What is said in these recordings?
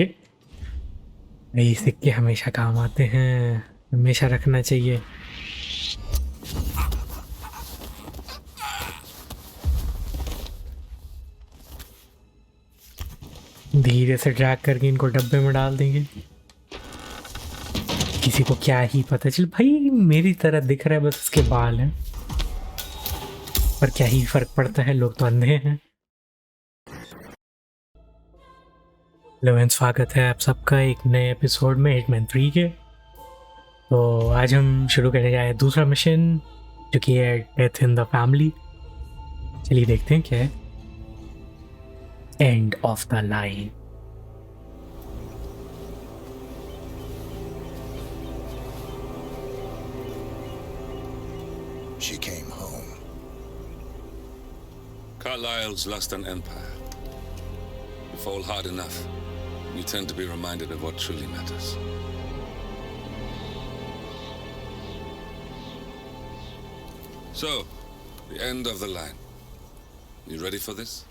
ये सिक्के हमेशा काम आते हैं, हमेशा रखना चाहिए। धीरे से ड्रैग करके इनको डब्बे में डाल देंगे। किसी को क्या ही पता चल, भाई मेरी तरह दिख रहा है, बस उसके बाल हैं, पर क्या ही फर्क पड़ता है, लोग तो अंधे हैं। हेलो, स्वागत है आप सबका एक नए एपिसोड में हिटमैन 3 के। तो आज हम शुरू करने जा रहे हैं दूसरा मिशन, जो कि है डेथ इन द फैमिली। चलिए देखते हैं क्या है। End of the line. She came home. Carlyle's lost an empire. You fall hard enough, you tend to be reminded of what truly matters. So, the end of the line. You ready for this?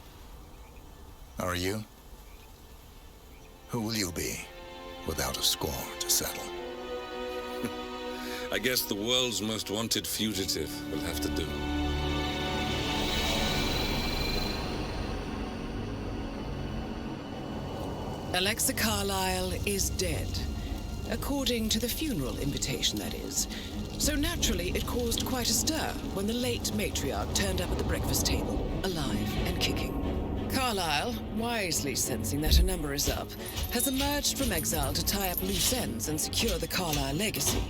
Are you? Who will you be without a score to settle? I guess the world's most wanted fugitive will have to do. Alexa Carlyle is dead. According to the funeral invitation, that is. So naturally, it caused quite a stir when the late matriarch turned up at the breakfast table, alive and kicking. Carlyle, wisely sensing that her number is up, has emerged from exile to tie up loose ends and secure the Carlyle legacy.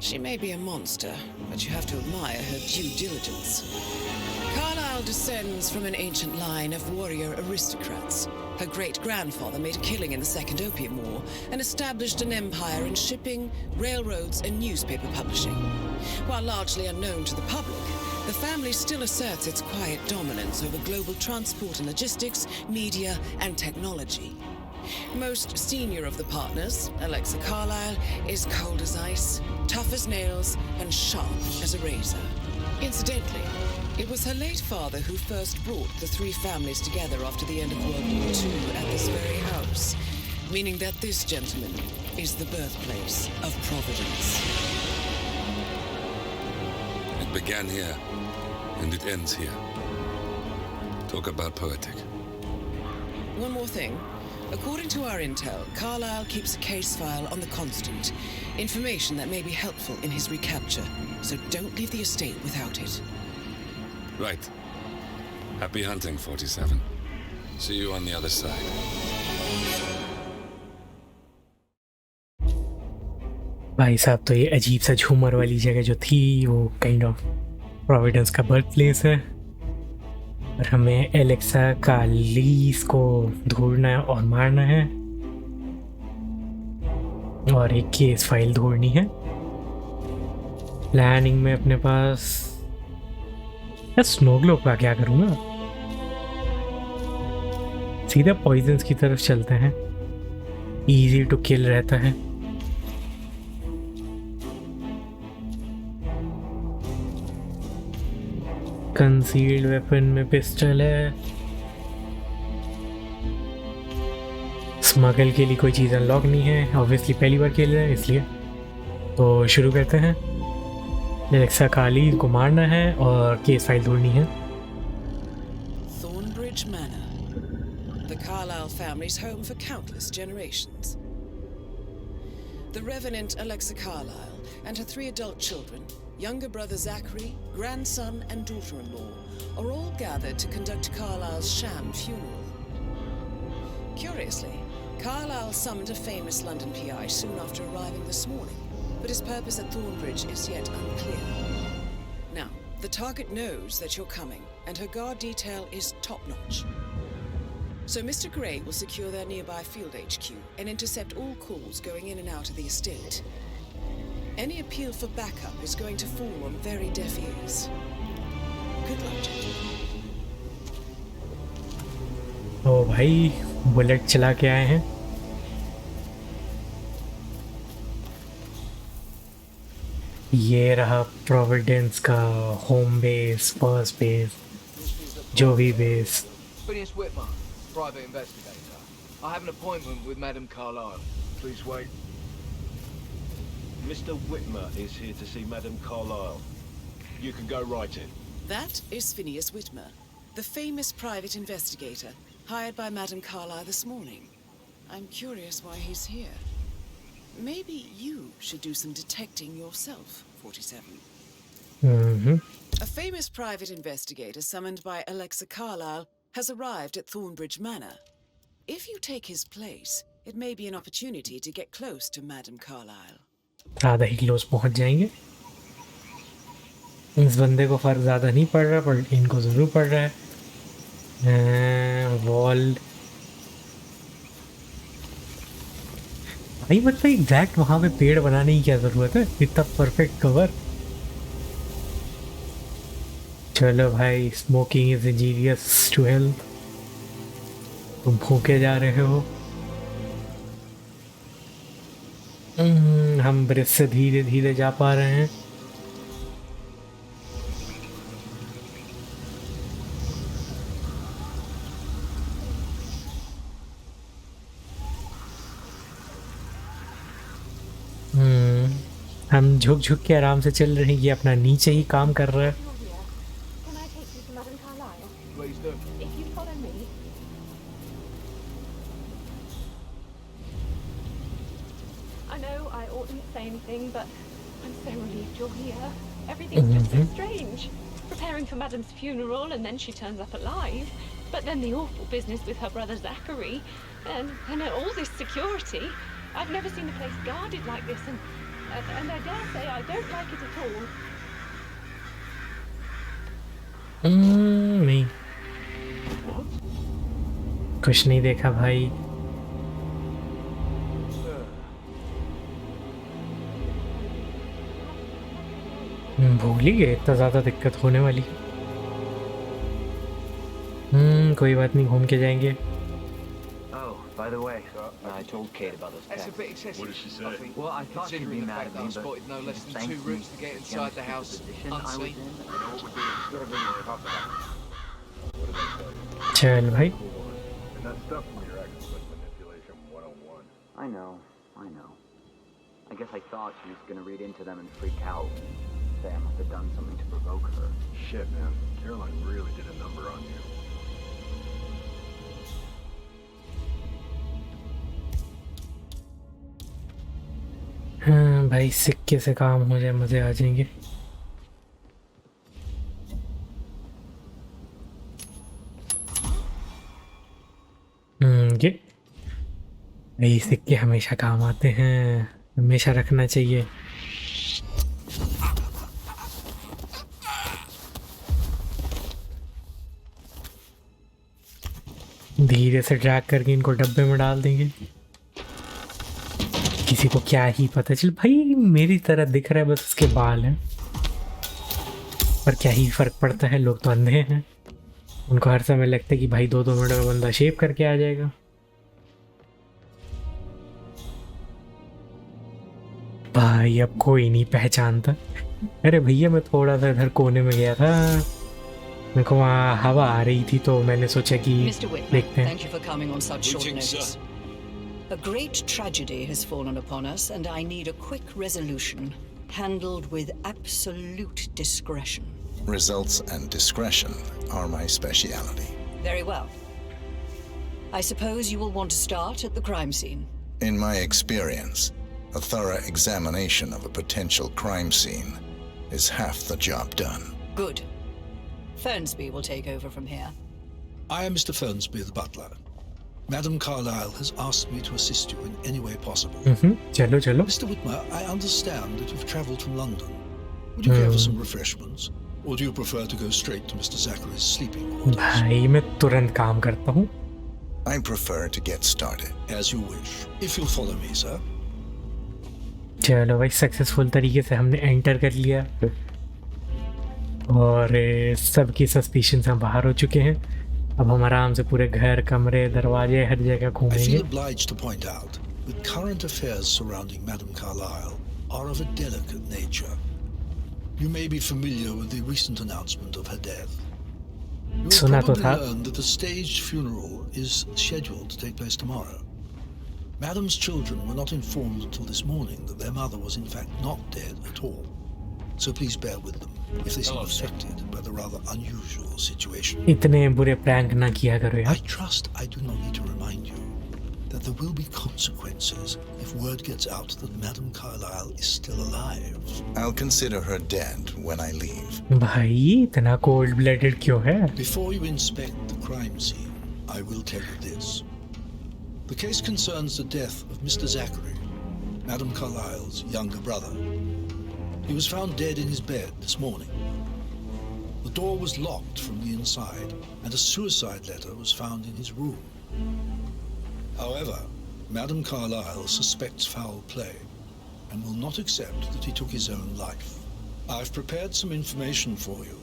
She may be a monster, but you have to admire her due diligence. Carlyle descends from an ancient line of warrior aristocrats. Her great-grandfather made a killing in the Second Opium War and established an empire in shipping, railroads, and newspaper publishing. While largely unknown to the public, the family still asserts its quiet dominance over global transport and logistics, media, and technology. Most senior of the partners, Alexa Carlyle, is cold as ice, tough as nails, and sharp as a razor. Incidentally, it was her late father who first brought the three families together after the end of World War II at this very house, meaning that this gentleman is the birthplace of Providence. It began here, and it ends here. Talk about poetic. One more thing. According to our intel, Carlyle keeps a case file on the Constant. Information that may be helpful in his recapture, so don't leave the estate without it. Right. Happy hunting, 47. See you on the other side. भाई साहब, तो ये अजीब सा झूमर वाली जगह जो थी वो काइंड ऑफ प्रोविडेंस का बर्थ प्लेस है, और हमें एलेक्सा कार्लाइल को ढूंढना है और मारना है, और एक केस फाइल ढूंढनी है। प्लानिंग में अपने पास स्नो ग्लोब का क्या करूँगा, सीधा पॉइजन्स की तरफ चलते हैं, इजी टू किल रहता है। कंसील्ड वेपन में पिस्टल है। स्मगल के लिए कोई चीज़ अनलॉक नहीं है, ऑब्वियसली पहली बार खेल रहे हैं इसलिए। तो शुरू करते हैं। एलेक्सा कार्लाइल को मारना है और केस फाइल ढूंढनी है। Thornbridge Manor, the Carlyle family's home for countless generations. The Revenant Alexa Carlyle and her 3 adult children, younger brother Zachary, grandson and daughter-in-law, are all gathered to conduct Carlyle's sham funeral. Curiously, Carlyle summoned a famous London PI soon after arriving this morning, but his purpose at Thornbridge is yet unclear. Now, the target knows that you're coming, and her guard detail is top-notch. So Mr. Gray will secure their nearby field HQ and intercept all calls going in and out of the estate. Any appeal for backup is going to fall on very deaf ears. Good luck, gentlemen. ओ भाई, bullet चला के आए हैं। ये रहा Providence का home base, first base, जो भी base. Phineas Whitman, private investigator. I have an appointment with Madame Carlyle. Please wait. Mr. Whitmer is here to see Madame Carlyle. You can go right in. That is Phineas Whitmer, the famous private investigator hired by Madame Carlyle this morning. I'm curious why he's here. Maybe you should do some detecting yourself, 47. A famous private investigator summoned by Alexa Carlyle has arrived at Thornbridge Manor. If you take his place, it may be an opportunity to get close to Madame Carlyle. ज़्यादा ही close पहुंच जाएंगे. इस बंदे को फर्क ज़्यादा नहीं पड़ रहा पर इनको ज़रूर पड़ रहा है. वॉल भाई मतलब एग्जैक्ट वहाँ पे पेड़ बनाने की क्या ज़रूरत है, इतना परफेक्ट कवर. चलो भाई, smoking is injurious to health. तुम भूखे जा रहे हो. हम ब्रिज से धीरे धीरे जा पा रहे हैं. हम झुक झुक के आराम से चल रहे हैं. ये अपना नीचे ही काम कर रहा है. Please do. If you follow me. I know I oughtn't say anything, but I'm so relieved you're here. Everything's just so strange. Preparing for Madam's funeral and then she turns up alive. But then the awful business with her brother Zachary and all this security. I've never seen a place guarded like this and I dare say I don't like it at all. नहीं, कुछ नहीं देखा भाई. भूल ही गए, इतना ज़्यादा दिक्कत होने वाली. कोई बात नहीं, घूम के जाएंगे. Oh, by the way, I told Kate about those That's a texts. bit excessive. What did she say? Well, I thought she'd Considering be the mad fact at that I me, but spotted no less than thanks 2 routes to get the inside the chemistry house position I was unseen. in. You know what would be disturbing is how fast. What did I tell you? चल भाई. And that stuff from your ex was manipulation 101. I know. I guess I thought she was gonna read into them and freak out. Say I must have done something to provoke her. Shit, man. Caroline really did a number on you. हाँ भाई, सिक्के से काम हो जाए, मज़े आ जाएंगे. ये सिक्के हमेशा काम आते हैं, हमेशा रखना चाहिए. धीरे से ड्रैग करके इनको डब्बे में डाल देंगे. किसी को क्या ही पता चल. भाई मेरी तरह दिख रहा है, बस उसके बाल हैं, पर क्या ही फर्क पड़ता है. लोग तो अंधे हैं, उनको हर समय लगता है कि भाई 2-2 मिनट में बंदा शेव करके आ जाएगा. भाई अब कोई नहीं पहचानता. अरे भैया, मैं थोड़ा सा इधर कोने में गया था, मेरे को वहाँ हवा आ रही थी तो मैंने सोचा कि देखते हैं. Thank you for coming on such short Greetings, notice. A great tragedy has fallen upon us, and I need a quick resolution, handled with absolute discretion. Results and discretion are my speciality. Very well. I suppose you will want to start at the crime scene. In my experience, a thorough examination of a potential crime scene is half the job done. Good. Fernsby will take over from here. I am Mr. Fernsby, the butler. Madame Carlyle has asked me to assist you in any way possible. चलो चलो. Mr. Whitmer, I understand that you've travelled from London. Would you care for some refreshments? Or do you prefer to go straight to Mr. Zachary's sleeping quarters? भाई मैं तुरंत काम करता हूँ. I prefer to get started. As you wish. If you'll follow me, sir. चलो भाई, successful तरीके से हमने एंटर कर लिया और सबकी सस्पिशन हम बाहर हो चुके हैं. अब हम आराम से पूरे घर, कमरे, दरवाजे, हर जगह I घूमेंगे. feel obliged to point out that current affairs surrounding Madame Carlyle are of a delicate nature. You may be familiar with the recent announcement of her death. You will सुना तो probably था। learn that the staged funeral is scheduled to take place tomorrow. Madam's children were not informed until this morning that their mother was in fact not dead at all. So please bear with them if they seem affected by the rather unusual situation. इतने बुरे prank ना किया करो I यार। trust I do not need to remind you that there will be consequences if word gets out that Madame Carlyle is still alive. I'll consider her dead when I leave. भाई इतना cold blooded क्यों है? Before you inspect the crime scene, I will tell you this. The case concerns the death of Mr. Zachary, Madame Carlyle's younger brother. He was found dead in his bed this morning. The door was locked from the inside, and a suicide letter was found in his room. However, Madame Carlyle suspects foul play and will not accept that he took his own life. I've prepared some information for you,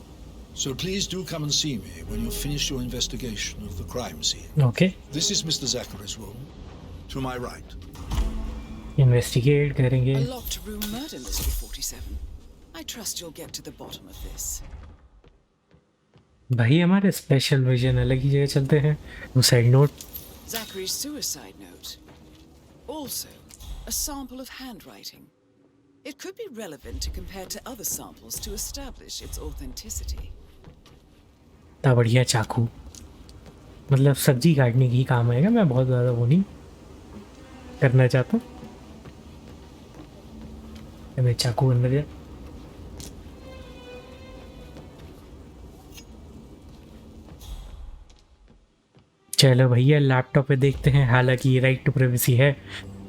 so please do come and see me when you've finished your investigation of the crime scene. Okay. This is Mr. Zachary's room, to my right. Investigate करेंगे। A locked room murder mystery 47. I trust you'll get to the bottom of this. भाई हमारे special vision अलग ही जगह चलते हैं। वो side note. Zachary's suicide note. Also, a sample of handwriting. It could be relevant to compare to other samples to establish its authenticity. इतना बढ़िया चाकू, मतलब सब्जी काटने की काम आएगा। मैं बहुत ज़्यादा वो नहीं करना चाहता। मैं चाकू अंदर जा। चलो भैया लैपटॉप पे देखते हैं। हालांकि राइट टू प्राइवेसी है,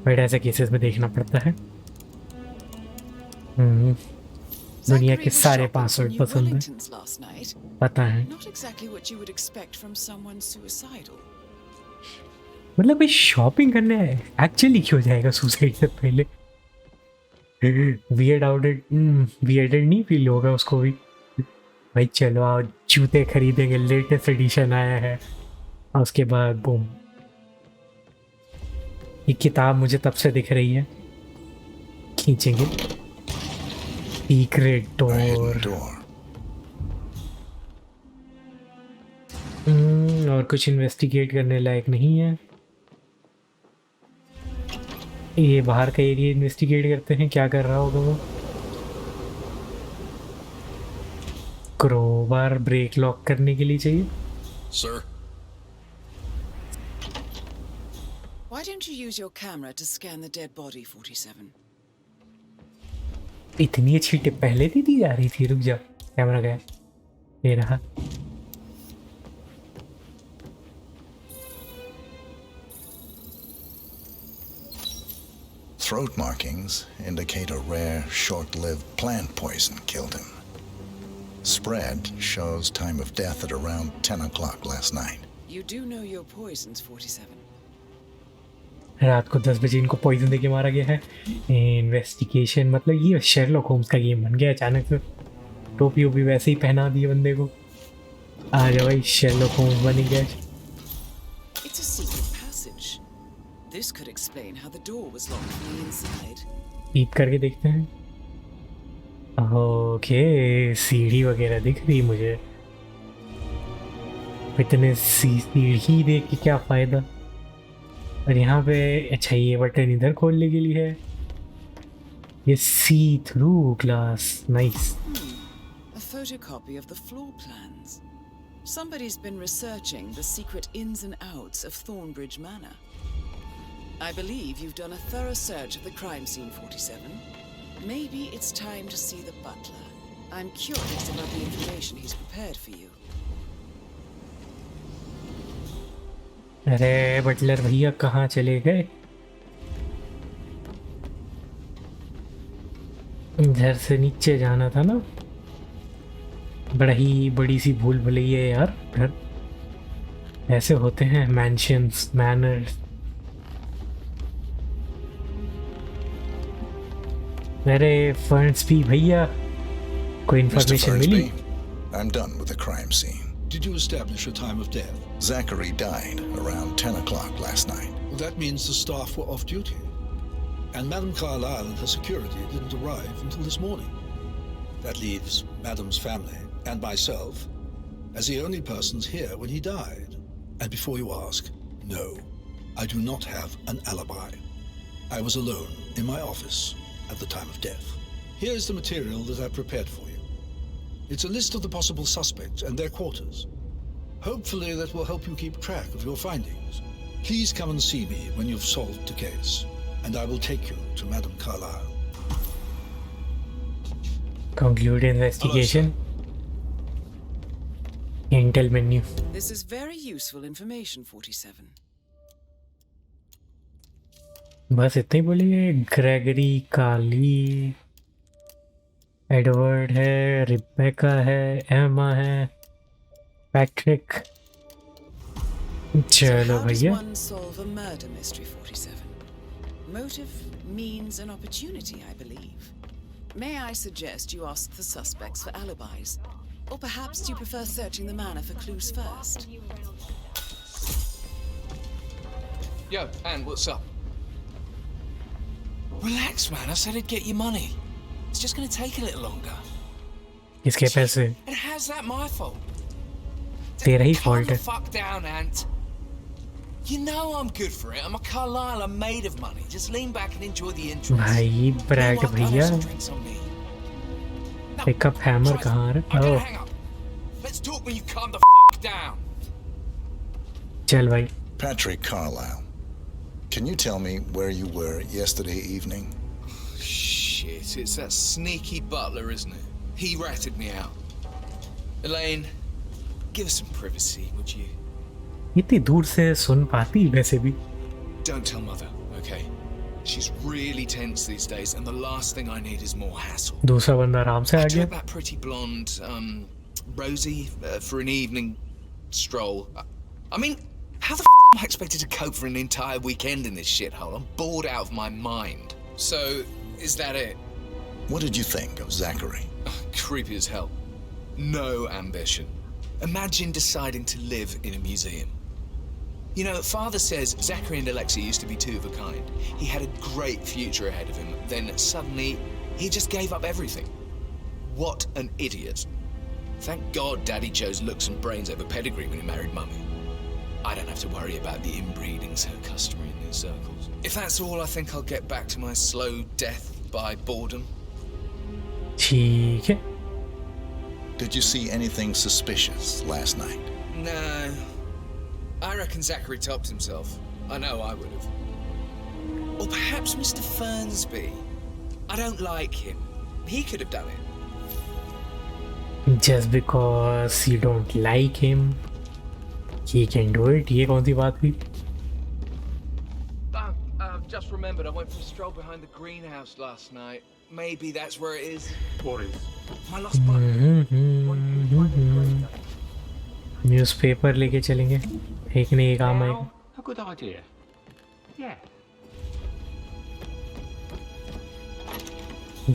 बट ऐसे केसेस में देखना पड़ता है। दुनिया के सारे पासवर्ड पसंद है, पता है। Not exactly what you would expect from someone suicidal. मतलब भाई शॉपिंग करने एक्चुअली क्यों जाएगा सुसाइड से पहले? वियर्डेड नहीं फील होगा उसको भी। भाई चलो आओ जूते खरीदेंगे, लेटेस्ट एडिशन आया है। और उसके बाद बूम, ये किताब मुझे तब से दिख रही है। खींचेंगे secret A hidden door. door. और कुछ इन्वेस्टिगेट करने लायक नहीं है। ये बाहर का एरिया इन्वेस्टिगेट करते हैं, क्या कर रहा होगा वो। क्रोबार ब्रेक लॉक करने के लिए चाहिए। Sir? Why don't you use your camera to scan the dead body, 47? इतनी अच्छी टिप पहले नहीं दी जा रही थी। रुक जा, कैमरा गया। ये रहा। Throat markings indicate a rare, short-lived plant poison killed him. Spread shows time of death at around 10 o'clock last night. You do know your poisons, 47. रात को 10 बजे इनको पॉइजन देके मारा गया है। इन्वेस्टिगेशन मतलब ये शेरलॉक होम्स का गेम बन गया अचानक से। टोपी ओपी वैसे ही पहना दी बंदे को। आ जा भाई, शेरलॉक होम्स बन गया। It's a secret passage. This could explain how the door was locked from the inside. पीप करके देखते हैं। ओके, सीढ़ी वगैरह दिख रही मुझे। इतने सीढ़ी देख के क्या फायदा। और यहाँ पे अच्छा ये बटन इधर खोलने के लिए है। ये see through glass, nice. A photocopy of the floor plans. Somebody's been researching the secret ins and outs of Thornbridge Manor. I believe you've done a thorough search of the crime scene, 47. Maybe it's time to see the butler. I'm curious about the information he's prepared for you. अरे Buttler भैया कहाँ चले गए? इधर से नीचे जाना था ना। बड़ा ही बड़ी सी भूल भुलैया है यार। घर ऐसे होते हैं, मैंशंस, मैनर्स। अरे फर्न्स भी भैया, कोई Mr. इन्फॉर्मेशन मिली? Fernsby, I'm done with the crime scene. Did you establish a time of death? Zachary died around 10 o'clock last night. Well, that means the staff were off duty. And Madame Carlyle and her security didn't arrive until this morning. That leaves Madame's family and myself as the only persons here when he died. And before you ask, no, I do not have an alibi. I was alone in my office at the time of death. Here is the material that I prepared for you. It's a list of the possible suspects and their quarters. Hopefully that will help you keep track of your findings. Please come and see me when you've solved the case, and I will take you to Madame Carlyle. Conclude investigation. Intel menu. This is very useful information, 47. बस इतने ही बोलिए. Gregory, काली, Edward है, Rebecca है, एमा है, Patrick. चलो How does भैया. one solve a murder mystery, 47? Motive, means, and opportunity, I believe. May I suggest you ask the suspects for alibis? Or perhaps do you prefer searching the manor for clues first? Yo, Anne, what's up? Relax, man. I said I'd get you money. It's just going to take a little longer. इसके पैसे And how's that my fault? तेरा ही Calm fault the है. fuck down, Ant. You know I'm good for it. I'm a Carlisle. I'm made of money. Just lean back and enjoy the interest. भाई Bragg Meanwhile, I'll have भैया. some drinks on me. No, pickup hammer sorry, कहाँ है? I gotta oh hang up. Let's talk when you calm the fuck down. चल भाई. Patrick Carlyle, can you tell me where you were yesterday evening? Shit, it's that sneaky butler, isn't it? He ratted me out. Elaine, give us some privacy, would you? इतनी दूर से सुन पाती वैसे भी. Don't tell Mother, okay? She's really tense these days, and the last thing I need is more hassle. दूसरा बंदा आराम से आ I गया. took that pretty blonde, Rosie, for an evening stroll. I mean, how the f*** am I expected to cope for an entire weekend in this shithole? I'm bored out of my mind. So, is that it? What did you think of Zachary? Creepy as hell. No ambition. Imagine deciding to live in a museum. You know, Father says Zachary and Alexia used to be two of a kind. He had a great future ahead of him. Then suddenly, he just gave up everything. What an idiot. Thank God Daddy chose looks and brains over pedigree when he married Mummy. I don't have to worry about the inbreeding so customary in these circles. If that's all, I think I'll get back to my slow death by boredom. ठीक है. Did you see anything suspicious last night? No. I reckon Zachary topped himself. I know I would have. Or perhaps Mr. Fernsby. I don't like him. He could have done it. Just because you don't like him, he can do it. ये कौन सी बात हुई? I've just remembered I went for a stroll behind the greenhouse last night. Maybe that's where it is. What is? My lost book. Newspaper लेके चलेंगे. एक ने एक काम आएगा. A good idea. Yeah.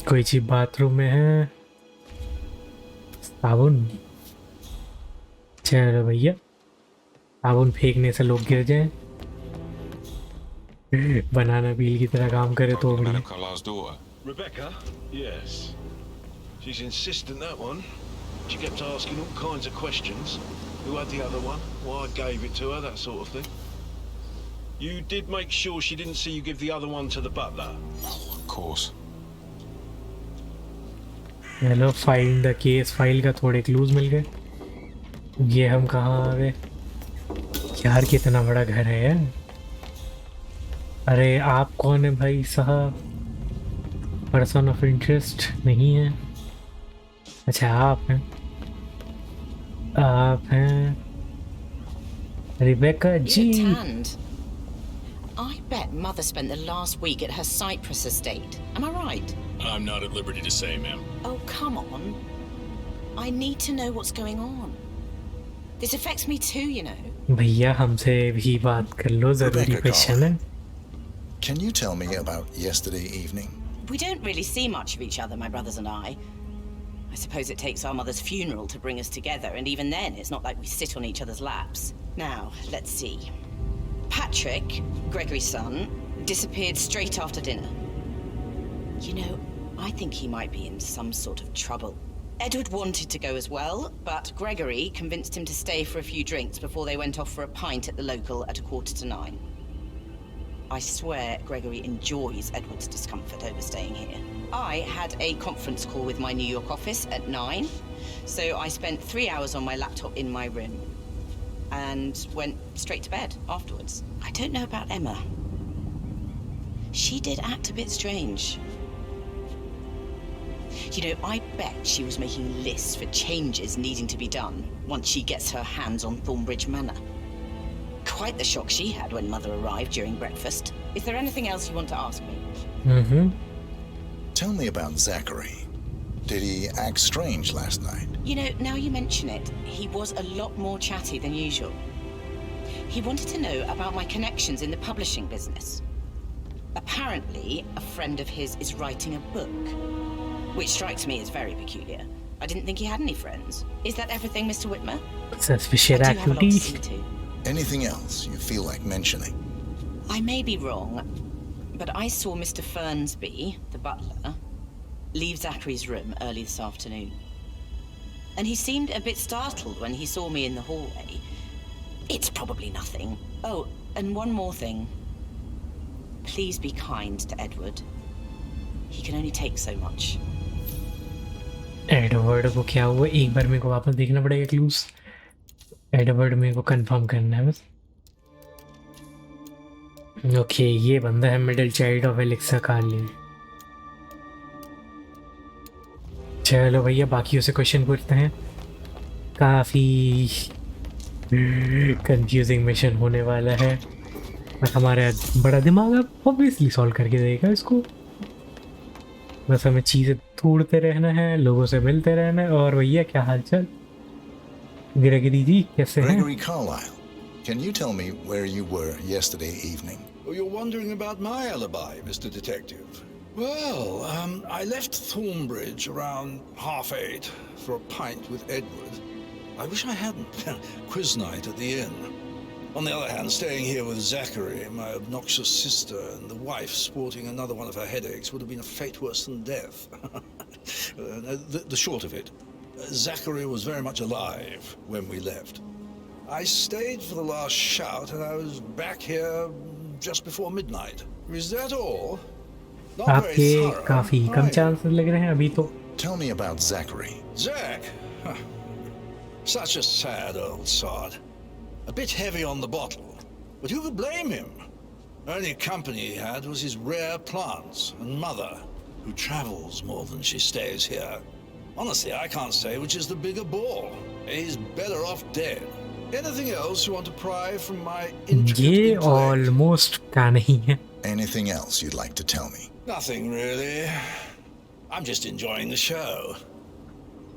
कोई चीज बाथरूम में है. साबुन. चलो भैया. साबुन फेंकने से लोग गिर जाएं. बनाना पील की तरह काम करे तो बढ़िया. Madame Carlisle's daughter. Rebecca? Yes. She's insistent, that one. She kept asking all kinds of questions. Who had the other one? Why I gave it to her, that sort of thing. You did make sure she didn't see you give the other one to the butler? Of course. Hello find the case. File का थोड़े clues मिल गए. ये हम कहाँ आ गए यार? कितना बड़ा घर है यार. अरे आप कौन है भाई साहब? पर्सन ऑफ इंटरेस्ट नहीं है. अच्छा आप हैं. आप हैं Rebecca ji. Tanned. I bet Mother spent the last week at her Cyprus estate. Am I right? I'm not at liberty to say, ma'am. Oh, come on. I need to know what's going on. This affects me too, you know. भैया हमसे भी बात कर लो. जरूरी question है. Can you tell me about yesterday evening? We don't really see much of each other, my brothers and I. I suppose it takes our mother's funeral to bring us together, and even then, it's not like we sit on each other's laps. Now, let's see. Patrick, Gregory's son, disappeared straight after dinner. You know, I think he might be in some sort of trouble. Edward wanted to go as well, but Gregory convinced him to stay for a few drinks before they went off for a pint at the local at 9:15. I swear Gregory enjoys Edward's discomfort over staying here. I had a conference call with my New York office at 9, so I spent 3 hours on my laptop in my room and went straight to bed afterwards. I don't know about Emma. She did act a bit strange. You know, I bet she was making lists for changes needing to be done once she gets her hands on Thornbridge Manor. Quite the shock she had when Mother arrived during breakfast. Is there anything else you want to ask me? Tell me about Zachary. Did he act strange last night? You know, now you mention it, he was a lot more chatty than usual. He wanted to know about my connections in the publishing business. Apparently, a friend of his is writing a book, which strikes me as very peculiar. I didn't think he had any friends. Is that everything, Mr. Whitmer? Suspicious activity. Anything else you feel like mentioning? I may be wrong, but I saw Mr. Fernsby, the butler, leave Zachary's room early this afternoon. And he seemed a bit startled when he saw me in the hallway. It's probably nothing. Oh, and one more thing. Please be kind to Edward. He can only take so much. Edward को क्या हुआ? एक बार मेरे को वापस देखना पड़ेगा clues. Edward मेरे को कंफर्म करना है बस. ओके, ये बंदा है मिडिल चाइल्ड ऑफ एलेक्सा कार्ली. चलो भैया, बाकियों से क्वेश्चन पूछते हैं. काफ़ी कंफ्यूजिंग मिशन होने वाला है, पर हमारा बड़ा दिमाग अब ऑब्वियसली सॉल्व करके देगा इसको. बस हमें चीज़ें ढूंढते रहना है, लोगों से मिलते रहना है. और भैया क्या हालचाल? ग्रेगरी जी कैसे हैं? Gregory Carlyle, can you tell me where you were yesterday evening? Oh, you're wondering about my alibi, Mr. Detective. Well, I left Thornbridge around 8:30 for a pint with Edward. I wish I hadn't. Quiz night at the inn. On the other hand, staying here with Zachary, my obnoxious sister, and the wife sporting another one of her headaches would have been a fate worse than death. The short of it, Zachary was very much alive when we left. I stayed for the last shout, and I was back here just before midnight. Is that all? Not very आपके thorough, काफ़ी कम right? Chances लग रहे हैं अभी तो. Tell me about Zachary. Zach? Huh. Such a sad old sod. A bit heavy on the bottle, but who could blame him? Only company he had was his rare plants and Mother, who travels more than she stays here. Honestly, I can't say which is the bigger bore. He's better off dead. Anything else you want to pry from my intricate ये intellect? Almost का नहीं है. Anything else you'd like to tell me? Nothing really. I'm just enjoying the show.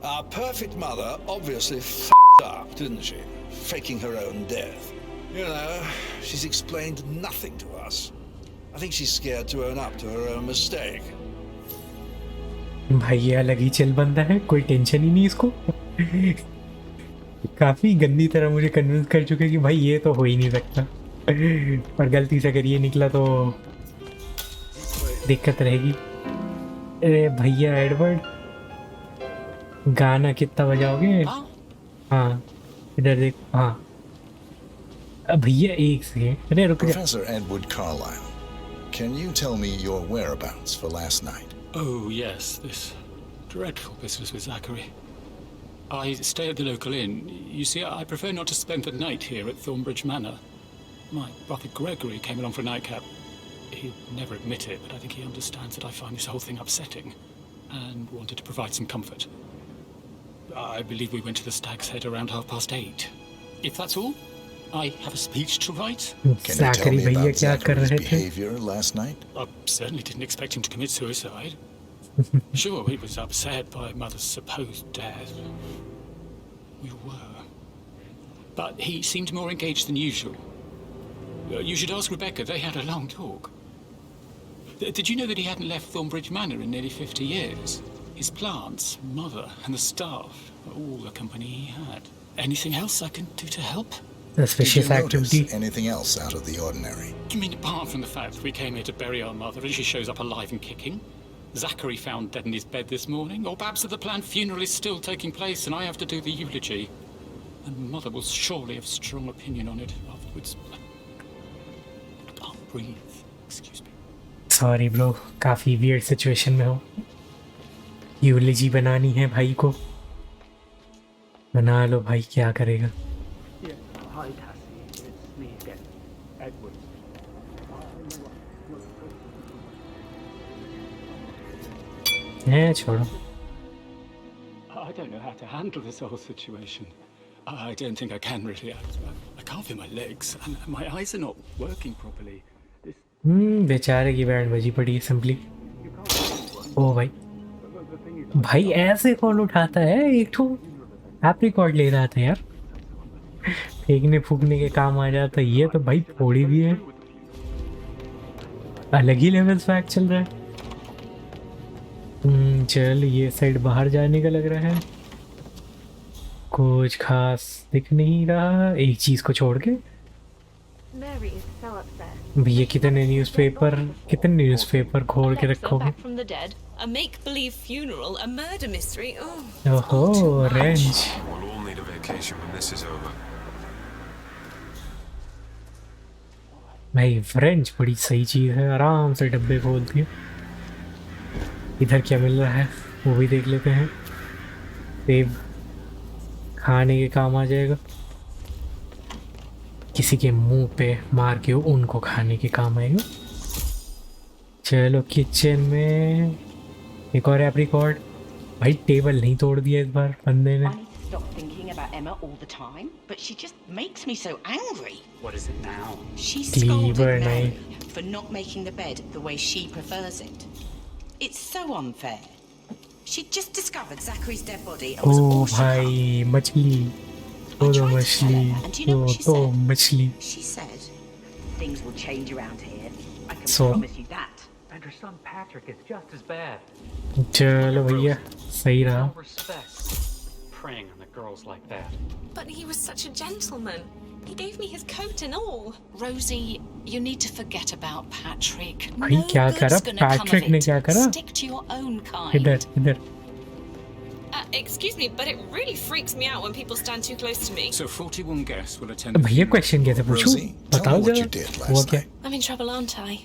Our perfect mother obviously f***ed up, didn't she? Faking her own death. You know, she's explained nothing to us. I think she's scared to own up to her own mistake. भाई ये अलग ही chill बंदा है, कोई tension ही नहीं इसको. काफ़ी गंदी तरह मुझे कन्विंस कर चुके कि भाई ये तो हो ही नहीं सकता, पर गलती से अगर ये निकला तो दिक्कत रहेगी. अरे भैया एडवर्ड, गाना कितना बजाओगे? हाँ इधर देख. हाँ भैया एक सेकेंड, अरे रुक जा. Professor Edward Carlyle, can you tell me your whereabouts for last night? Oh, yes, this dreadful business with Zachary. I stay at the local inn. You see, I prefer not to spend the night here at Thornbridge Manor. My brother Gregory came along for a nightcap. He'd never admit it, but I think he understands that I find this whole thing upsetting and wanted to provide some comfort. I believe we went to the Stag's Head around 8:30. If that's all, I have a speech to write. Can you tell me about Zachary's behavior last night? I certainly didn't expect him to commit suicide. Sure, he was upset by Mother's supposed death. We were. But he seemed more engaged than usual. You should ask Rebecca. They had a long talk. Did you know that he hadn't left Thornbridge Manor in nearly 50 years? His plants, Mother, and the staff, all the company he had. Anything else I can do to help? Suspicious activity. Anything else out of the ordinary? You mean apart from the fact that we came here to bury our mother and she shows up alive and kicking? Zachary found dead in his bed this morning, or perhaps that the planned funeral is still taking place and I have to do the eulogy. And Mother will surely have strong opinion on it afterwards. I can't breathe. Excuse me. Sorry bro, काफ़ी weird situation में हो। यूलिजी बनानी है भाई को, बना लो भाई, क्या करेगा। Hi, Tassie. It's me again. Edward. छोड़ो। I don't know how to handle this whole situation. I don't think I can really. I can't feel my legs, and my eyes are not working properly. बेचारे की band बजी पड़ी है simply. ओ भाई, भाई ऐसे कौन उठाता है? एक तो एप्रिकॉर्ड ले रहा था यार, फेंकने फूकने के काम आ जाता। ये तो भाई फोड़ी भी है, अलग ही लेवल फैक्ट चल रहा है। चल ये साइड बाहर जाने का लग रहा है, कुछ खास दिख नहीं रहा एक चीज को छोड़ के। भैया कितने न्यूज़पेपर खोल के रखोगे? ओहो रेंज। भाई फ्रेंच बड़ी सही चीज है, आराम से डब्बे खोलती है। इधर क्या मिल रहा है वो भी देख लेते हैं। सेब खाने के काम आ जाएगा, किसी के मुंह पे मार के उनको खाने के काम आएगा। चलो किचन में एक और एप्रिकॉर्ड। भाई टेबल नहीं तोड़ दिया इस बार बंदे ने। Stop thinking about Emma all the time, but she just makes me so angry. What is it now? She scolded Mary for not making the bed the way she prefers it. It's so unfair. She just discovered Zachary's dead body and was all shook up. भाई मछली, तो मछली। She said, things will change around here. I can So? promise you that. And her son Patrick is just as bad. चलो भैया सही रहा। No respect. Preying on the girls like that. But he was such a gentleman. He gave me his coat and all. Rosie, you need to forget about Patrick. भाई क्या करा Patrick ने? क्या करा? Stick to your own kind. इधर Excuse me, but it really freaks me out when people stand too close to me. So 41 guests will attend. भैया question कैसे पूछूं? Rosie, tell बताओ me what you जरा। did हुआ last क्या? night. I'm in trouble, aren't I?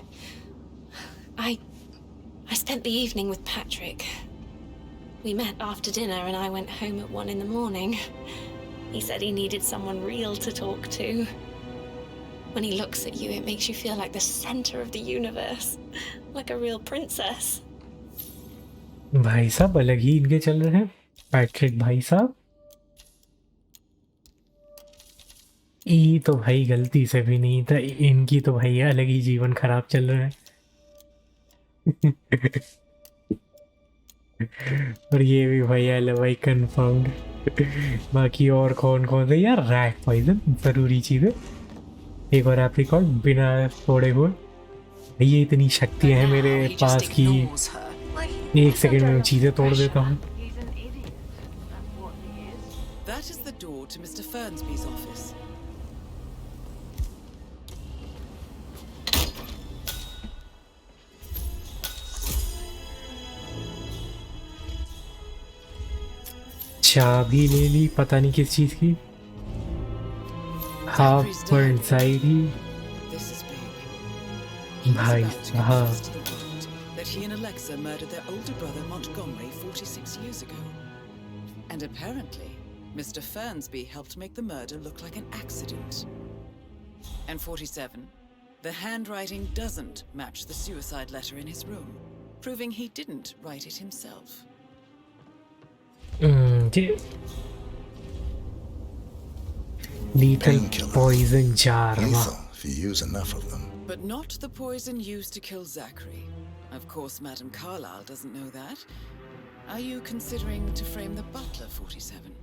I spent the evening with Patrick. We met after dinner and I went home at 1 a.m. He said he needed someone real to talk to. When he looks at you, it makes you feel like the center of the universe. Like a real princess. भाई साहब अलग ही इनके चल रहे हैं, Patrick भाई साहब। ये तो भाई गलती से भी नहीं था, इनकी तो भाई अलग ही जीवन खराब चल रहा है। और ये भी भैया भाई कंफर्म्ड। बाकी और कौन कौन थे यार? रैट पॉइजन जरूरी चीज है। एक और एप्रिकॉर्ड बिना तोड़े हुए। ये इतनी शक्तियां हैं मेरे पास की एक सेकंड में चीजें तोड़ देता हूँ। That is the door to Mr. Fernsby's office. चाबी ले ली, पता नहीं किस चीज की। हाफ बर्न साइडी। This is big. He's भाई about to साहब। confess to the world that he and Alexa murdered their older brother Montgomery 46 years ago. And apparently, Mr. Fernsby helped make the murder look like an accident. And 47, the handwriting doesn't match the suicide letter in his room, proving he didn't write it himself. Lethal Painkiller. poison jar। Lethal if you use enough of them. But not the poison used to kill Zachary. Of course, Madame Carlyle doesn't know that. Are you considering to frame the butler, 47?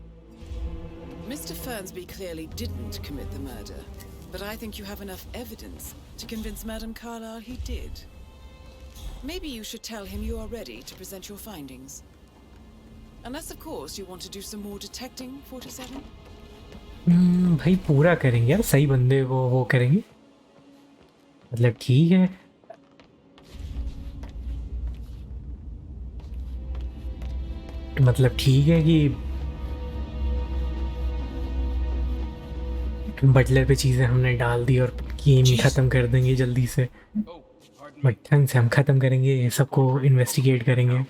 Mr. Fernsby clearly didn't commit the murder, but I think you have enough evidence to convince Madame Carlyle he did. Maybe you should tell him you are ready to present your findings. Unless, of course, you want to do some more detecting, 47? भाई पूरा करेंगे यार, सही बंदे को वो करेंगे, मतलब ठीक है। मतलब ठीक है कि बटलर पे चीज़ें हमने डाल दी और गेम ही ख़त्म कर देंगे जल्दी से, बट ढंग से हम ख़त्म करेंगे, सबको इन्वेस्टिगेट करेंगे।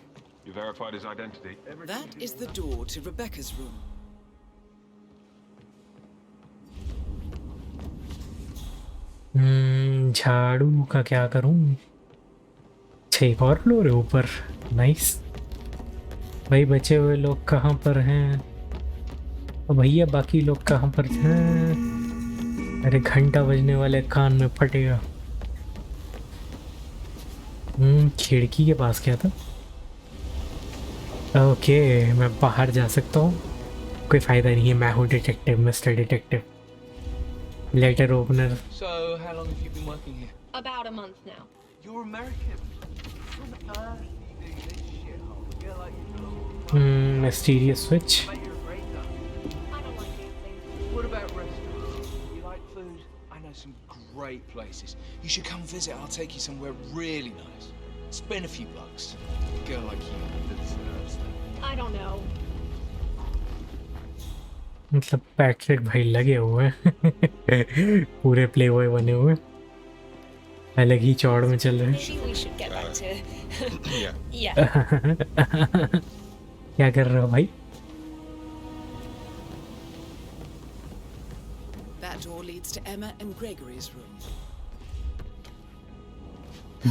You verified his identity? That is the door to Rebecca's room. झाड़ू का क्या करूं? अच्छा, एक और फ्लोर है ऊपर। नाइस। भाई बचे हुए लोग कहाँ पर हैं? भैया बाकी लोग कहाँ पर हैं? अरे घंटा बजने वाले कान में फटेगा। खिड़की के पास क्या था? ओके, मैं बाहर जा सकता हूँ। कोई फ़ायदा नहीं है, मैं हूँ detective, mister detective. Letter opener. So, how long have you been working here? About a month now. You're American. How on earth do you do this shithole? You're like you mysterious switch. Mate, you're a great guy. I don't like dancing. What about restaurants? You like food? I know some great places. You should come visit. I'll take you somewhere really nice. Spend a few bucks. A girl like you deserves that. I don't know. मतलब Patrick भाई लगे हुए हैं पूरे play boy बने हुए, अलग ही चौड़ में चल रहे हैं। Maybe we should get back to... yeah. क्या कर रहे हो भाई? That door leads to Emma and Gregory's room.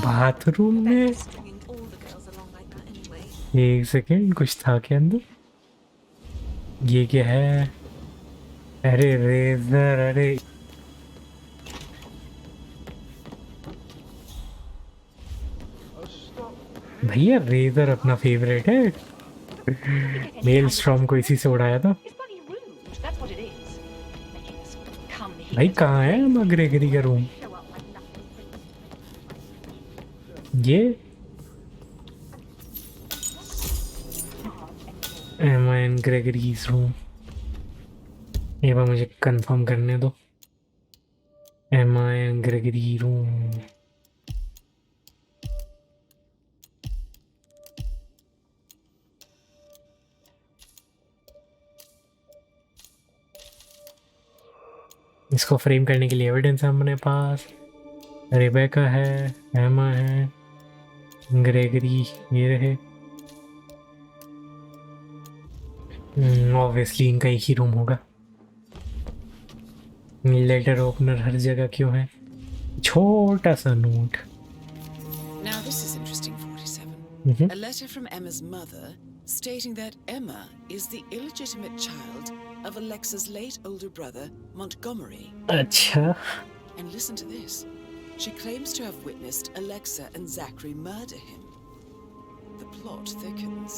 Bathroom में? Stringing all the girls along like that anyway. एक सेकेंड, कुछ था के अंदर? ये क्या है? अरे रेजर, अरे भैया रेजर अपना फेवरेट है। मेल स्ट्रॉम को इसी से उड़ाया था। It's bloody rude. That's what it is. Making us come here. भाई कहाँ है एमा ग्रेगरी का room? Show up like nothing. ये एमा एंड ग्रेगरीज रूम। ये बार मुझे कंफर्म करने दो। एमा एंड ग्रेगरी रूम। इसको फ्रेम करने के लिए एविडेंस है हमारे पास। रेबेका है, एमा है, ग्रेगरी ये रहे। ऑब्वियसली इनका एक ही रूम होगा। लेटर ओपनर हर जगह क्यों है? छोटा सा note. Now this is interesting, 47. A letter from Emma's mother stating that Emma is the illegitimate child of Alexa's late older brother, Montgomery. अच्छा। And listen to this. She claims to have witnessed Alexa and Zachary murder him. The plot thickens.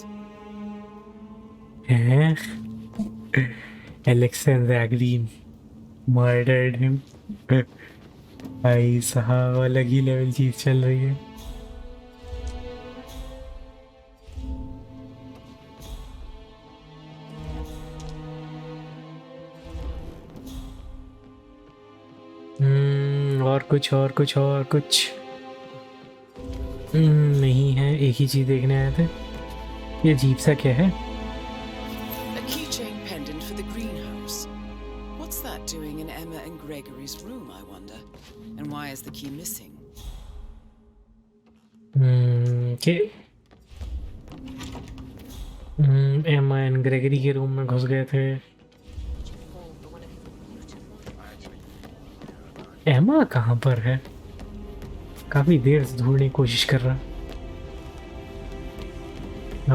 Alexa and Zachary murdered him. भाई साहब अलग ही level चीज चल रही है। और कुछ नहीं है, एक ही चीज देखने आए थे। ये अजीब सा क्या है? A keychain pendant for the greenhouse. What's that doing in Emma and Gregory's room, I wonder? And why is the key missing? Okay. एमा एंड ग्रेगरी के रूम में घुस गए थे। एमा कहाँ पर है? काफी देर से ढूंढने की कोशिश कर रहा।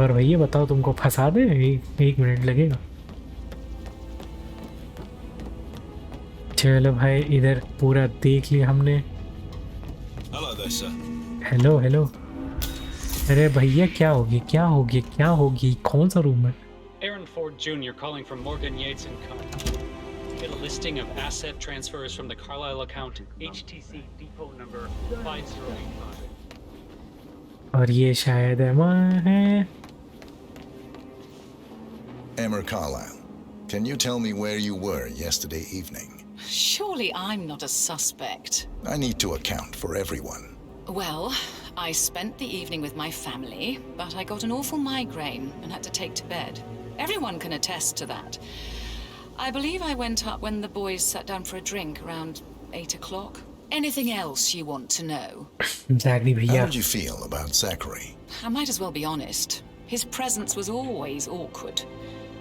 और भैया बताओ तुमको फंसा दे? एक मिनट लगेगा। चलो भाई इधर पूरा देख लिया हमने। हेलो। अरे भैया क्या होगी? कौन सा रूम है? Aaron Ford Jr. calling from Morgan Yates & Co. Get a listing of asset transfers from the Carlisle account, HTC depot number 5085. और ये शायद एमा है। Emma Carlisle, can you tell me where you were yesterday evening? Surely I'm not a suspect. I need to account for everyone. Well, I spent the evening with my family, but I got an awful migraine and had to take to bed. Everyone can attest to that. I believe I went up when the boys sat down for a drink around 8 o'clock. Anything else you want to know? Exactly, How भैया. did you feel about Zachary? I might as well be honest. His presence was always awkward.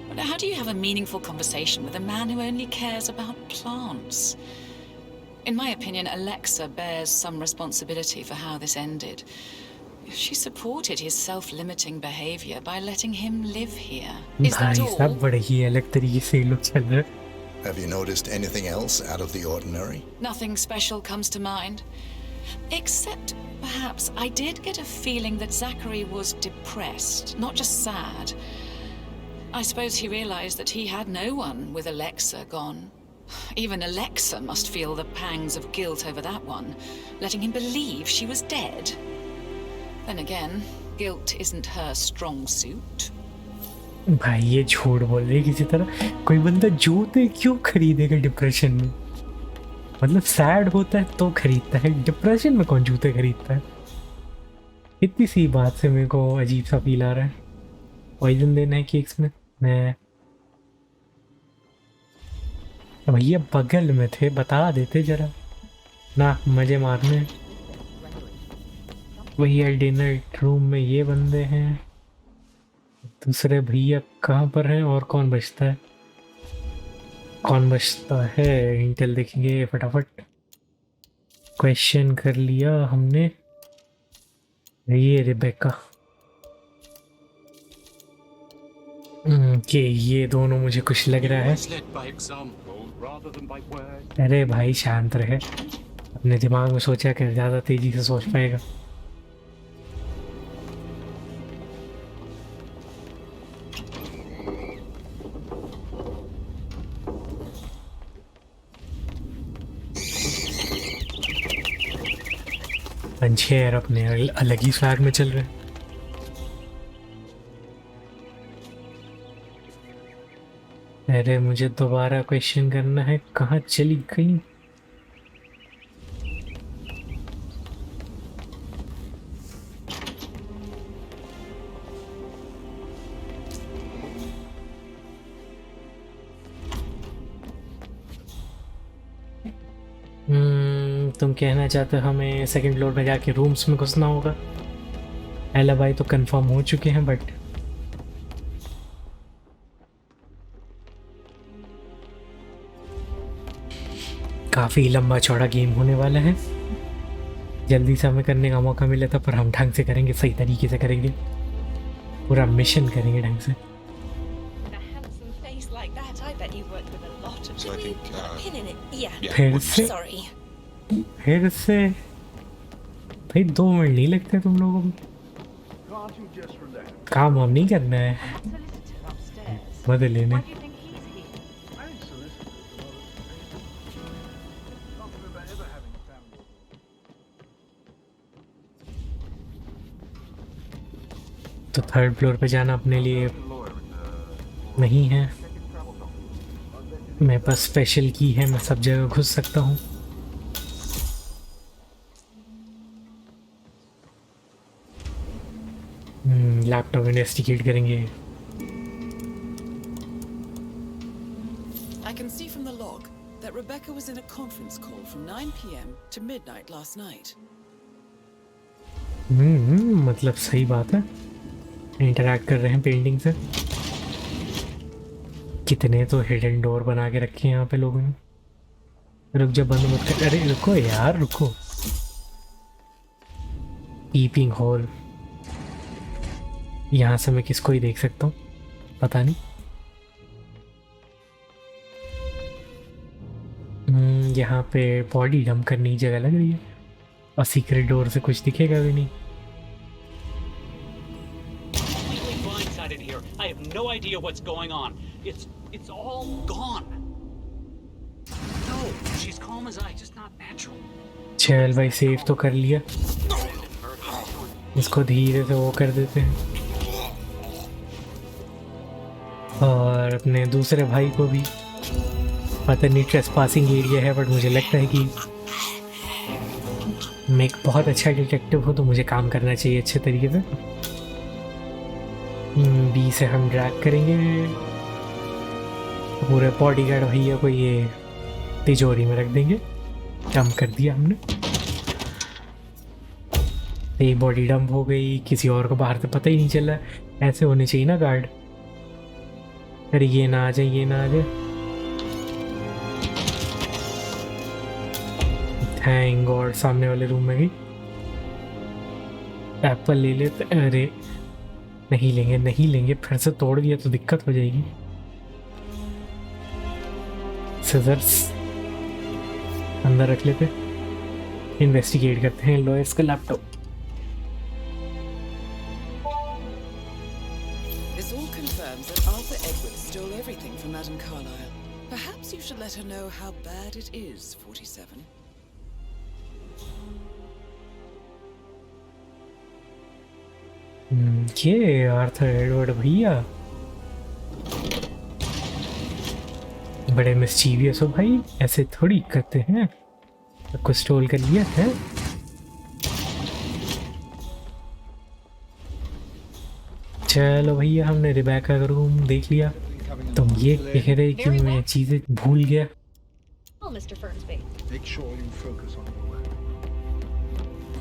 But how do you have a meaningful conversation with a man who only cares about plants? In my opinion, Alexa bears some responsibility for how this ended. She supported his self-limiting behavior by letting him live here. Is that भाई all? साहब बड़े ही अलग तरीके से ये लोग चल रहे हैं. Have you noticed anything else out of the ordinary? Nothing special comes to mind. Except, perhaps, I did get a feeling that Zachary was depressed, not just sad. I suppose he realized that he had no one with Alexa gone. Even Alexa must feel the pangs of guilt over that one, letting him believe she was dead. Then again, guilt isn't her strong suit. भाई ये झूठ बोल रही है किसी तरह. कोई बंदा जूते क्यों खरीदेगा डिप्रेशन में? मतलब सैड होता है तो खरीदता है, डिप्रेशन में कौन जूते खरीदता है? इतनी सी बात से मेरे को अजीब सा फील आ रहा है. पॉइजन देना है केक्स में. मैं भैया बगल में थे, बता देते जरा ना. मजे मारने. भैया डिनर रूम में ये बंदे हैं. दूसरे भैया कहाँ पर हैं और कौन बचता है? कौन बचता है? इंटेल देखेंगे फटाफट. क्वेश्चन कर लिया हमने. ये रिबेका कि ये दोनों मुझे कुछ लग रहा है. अरे भाई शांत रहे. अपने दिमाग में सोचा कि ज़्यादा तेजी से सोच पाएगा. पंचेर अपने अलग ही फ्लैग में चल रहे. अरे मुझे दोबारा क्वेश्चन करना है. कहाँ चली गई? तुम कहना चाहते हो हमें सेकंड फ्लोर में जाके रूम्स में घुसना होगा? एलिबाई तो कंफर्म हो चुके हैं बट काफ़ी लंबा चौड़ा गेम होने वाला है. जल्दी से हमें करने का मौका मिला था, पर हम ढंग से करेंगे, सही तरीके से करेंगे, पूरा मिशन करेंगे ढंग से. फिर से भाई 2 मिनट नहीं लगते तुम लोगों को. काम हम नहीं करना है मदद लेने. तो थर्ड फ्लोर पे जाना अपने लिए नहीं है. मेरे पास स्पेशल की है, मैं सब जगह घुस सकता हूँ. लैपटॉप इन्वेस्टिगेट करेंगे. I can see from the log that Rebecca was in a conference call from 9 p.m. to midnight last night. मतलब सही बात है. इंटरैक्ट कर रहे हैं पेंटिंग से. कितने तो हिडन डोर बना के रखे हैं यहाँ पे लोगों ने. रुक जा, बंद मत कर. अरे रुको यार रुको. Peeping hole. यहाँ से मैं किसको ही देख सकता हूँ पता नहीं. यहाँ पे बॉडी डंप करने की जगह लग रही है और सीक्रेट डोर से कुछ दिखेगा भी नहीं. I have no idea what's going on. It's all gone. No, she's calm as ice, just not natural. चल भाई सेव तो कर लिया. इसको धीरे से वो कर देते हैं और अपने दूसरे भाई को भी. पता नहीं ट्रेसपासिंग एरिया है बट मुझे लगता है कि मैं एक बहुत अच्छा डिटेक्टिव हूँ तो मुझे काम करना चाहिए अच्छे तरीके से। बी से हम ड्रैग करेंगे पूरे बॉडीगार्ड भैया को, ये तिजोरी में रख देंगे। डंप कर दिया हमने, एक बॉडी डंप हो गई, किसी और को बाहर से पता ही नहीं चला। ऐसे होने चाहिए ना गार्ड। अरे ये ना आ जाए, ये ना आ जाए। थैंक गॉड सामने वाले रूम में गई। एप्पल ले लेते। अरे नहीं लेंगे, नहीं लेंगे, फिर से तोड़ दिया तो दिक्कत हो जाएगी। सिजर्स अंदर रख लेते, इन्वेस्टिगेट करते हैं लॉयर्स का laptop. This all confirms that Arthur Edwards stole everything from Madame Carlyle. Perhaps you should let her know how bad it is, 47. ये आर्थर एडवर्ड भैया बड़े मिस्चीवियस हो भाई, ऐसे थोड़ी करते हैं। कुछ स्टोल कर लिया है। चलो भैया, हमने रिबेका का रूम देख लिया। तुम ये कह रहे कि मैं चीजें भूल गया।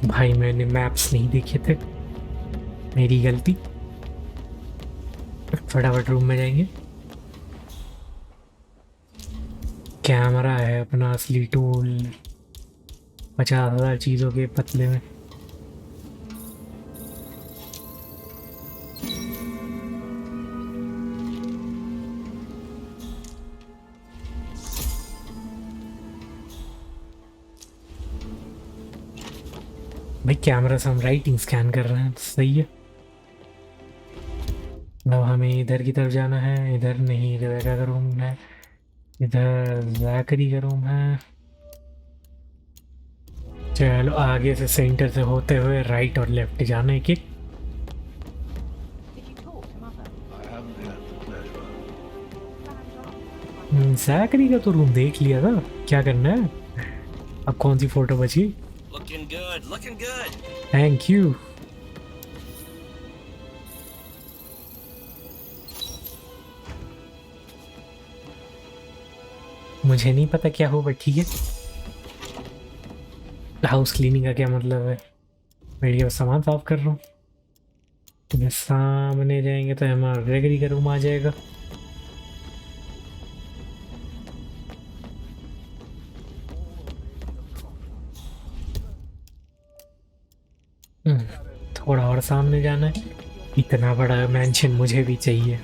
भाई मैंने मैप्स नहीं देखे थे, मेरी गलती। फटाफट रूम में जाएंगे। कैमरा है अपना असली टूल, 50,000 चीज़ों के पतले में। भाई कैमरा से हम राइटिंग स्कैन कर रहे हैं, सही है। अब हमें इधर की तरफ जाना है। इधर नहीं, रेबेका का रूम है। इधर जैकरी का रूम है। चलो आगे से सेंटर से होते हुए राइट और लेफ्ट जाना है कि जैकरी का तो रूम देख लिया था। क्या करना है अब? कौन सी फोटो बची? Looking good, looking good. Thank you. मुझे नहीं पता क्या हो, बट ठीक है। हाउस क्लीनिंग का क्या मतलब है? मैं सामान साफ कर रहा हूँ। तो सामने जाएंगे तो हमारा ग्रेगरी का रूम आ जाएगा। थोड़ा और सामने जाना है। इतना बड़ा मैंशन मुझे भी चाहिए।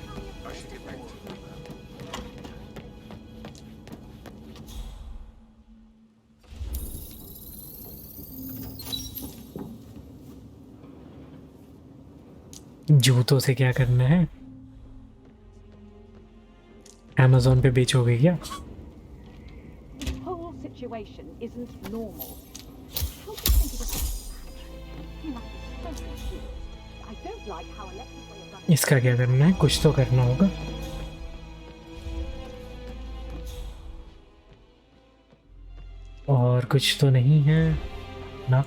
जूतों से क्या करना है? Amazon पे बेचोगे क्या? Whole situation isn't normal. How do you think it affects Patrick? He must be so confused. I don't like how Alexis way of running. इसका क्या करना है? कुछ तो करना होगा। और कुछ तो नहीं है ना।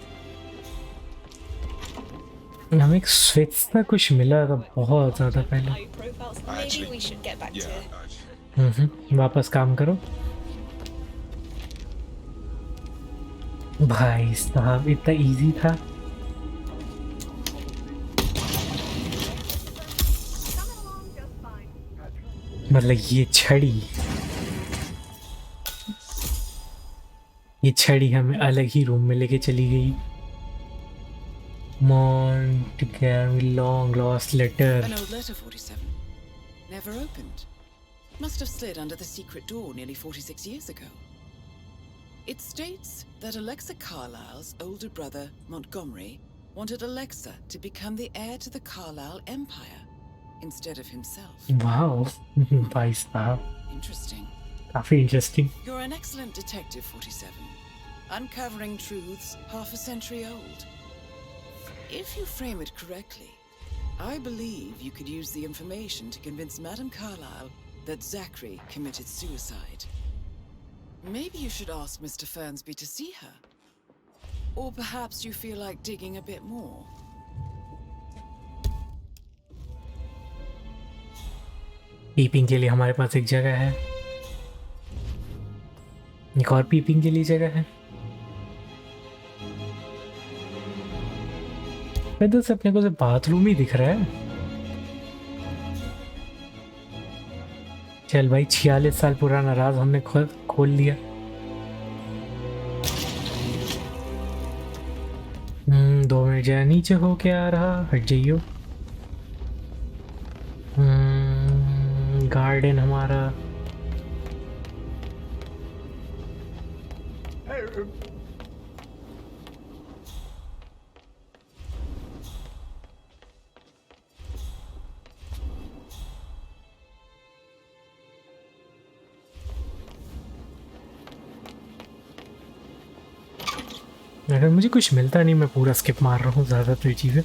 हमें एक स्विच था, कुछ मिला था बहुत ज्यादा पहले। वापस काम करो भाई साहब, इतना इजी था। मतलब ये छड़ी हमें अलग ही रूम में लेके चली गई। long lost letter. An old letter, 47. Never opened. Must have slid under the secret door nearly 46 years ago. It states that Alexa Carlyle's older brother, Montgomery, wanted Alexa to become the heir to the Carlyle Empire instead of himself. Wow. Bhai sahab. Interesting. काफी interesting. You're an excellent detective, 47. Uncovering truths half a century old. If you frame it correctly, I believe you could use the information to convince Madame Carlyle that Zachary committed suicide. Maybe you should ask Mr. Fernsby to see her. Or perhaps you feel like digging a bit more? Peeping के लिए हमारे पास एक जगह है, एक और peeping के लिए जगह है। इधर से अपने को सिर्फ बाथरूम ही दिख रहा है। चल भाई, 46 साल पुराना राज हमने खोल लिया। दो मिनट जरा नीचे हो के आ रहा, हट जाइयो। गार्डन हमारा अगर मुझे कुछ मिलता नहीं, मैं पूरा स्किप मार रहा हूँ ज़्यादातर चीज़ें।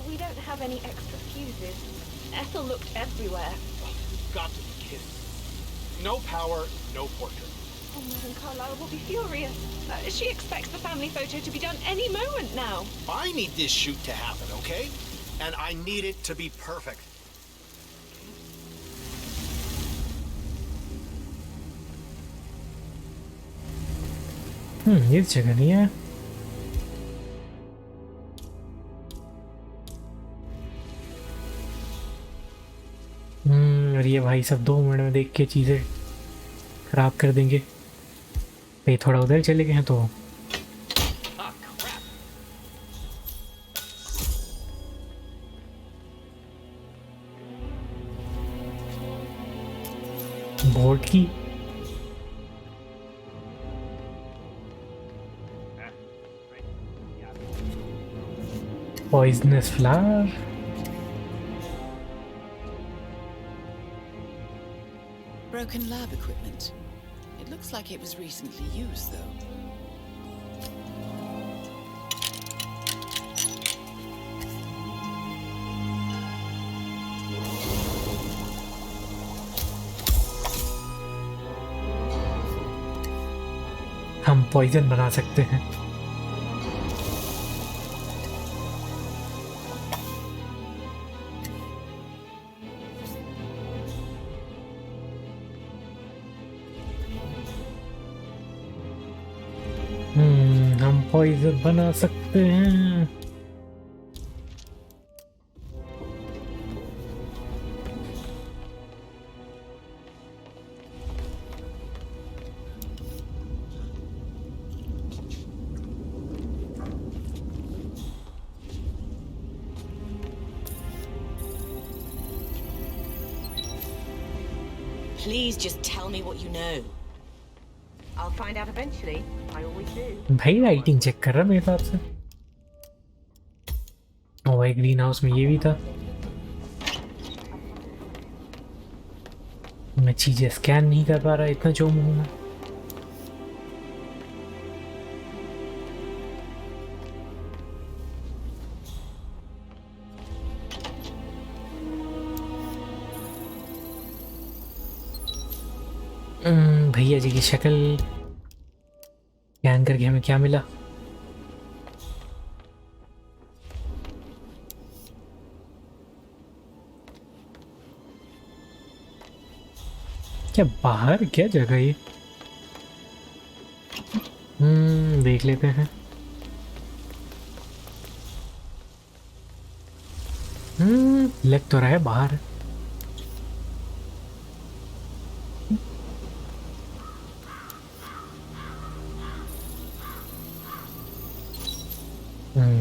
We don't have any extra fuses. Ethel looked everywhere. You've got to be kidding. No power, no portrait. Oh, Madame Carlyle will be furious. She expects the family photo to be done any moment now. I need this shoot to happen, okay? And I need it to be perfect. ये जगह नहीं है। और ये भाई सब 2 minute में देख के चीज़ें खराब कर देंगे। भाई थोड़ा उधर चले गए हैं तो बोर्ड की poisonous flower. Broken lab equipment. It looks like it was recently used, though. हम पॉइजन बना सकते हैं। हम पॉइजन बना सकते हैं। Please just tell me what you know. I'll find out eventually. I always do. भाई राइटिंग चेक कर रहा मेरे हिसाब से। ओ भाई ग्रीन हाउस में ये भी था। मैं चीजें स्कैन नहीं कर पा रहा, इतना जोम हूँ मैं। भैया जी की शक्ल स्कैन करके हमें क्या मिला? क्या बाहर क्या जगह ये? देख लेते हैं। लग तो रहा है बाहर।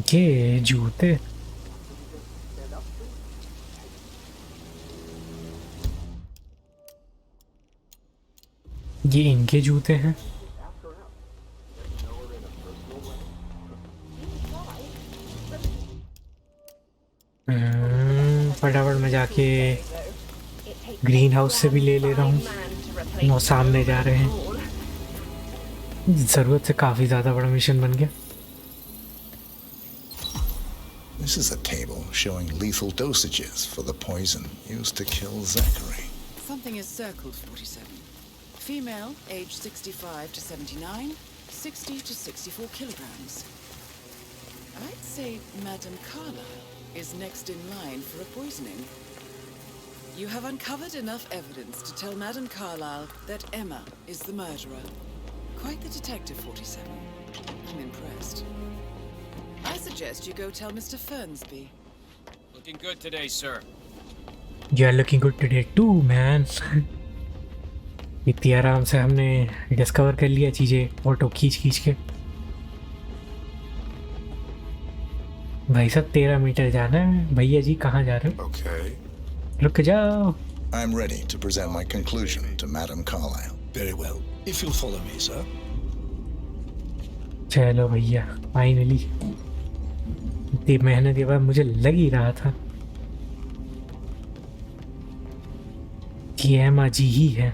के जूते ये इनके जूते हैं। फटाफट में जाके ग्रीन हाउस से भी ले ले रहा हूँ। वो सामने जा रहे हैं। जरूरत से काफी ज्यादा बड़ा मिशन बन गया। This is a table showing lethal dosages for the poison used to kill Zachary. Something is circled, 47. Female, age 65 to 79. 60 to 64 kilograms. I'd say Madame Carlyle is next in line for a poisoning. You have uncovered enough evidence to tell Madame Carlyle that Emma is the murderer. Quite the detective, 47. I'm impressed. I suggest you go tell Mr. Fernsby. Looking good today, sir. You are looking good today too, man. इतनी आराम से हमने discover कर लिया चीज़ें photo खींच के। भाई साहब 13 मीटर जाना है। भैया जी कहाँ जा रहे हो? Okay. रुक जाओ। I'm ready to present my conclusion to Madame Carlyle. Very well. If you'll follow me, sir. चलो भैया, फाइनली इतनी मेहनत के बाद मुझे लग ही रहा था कि एमा जी ही है।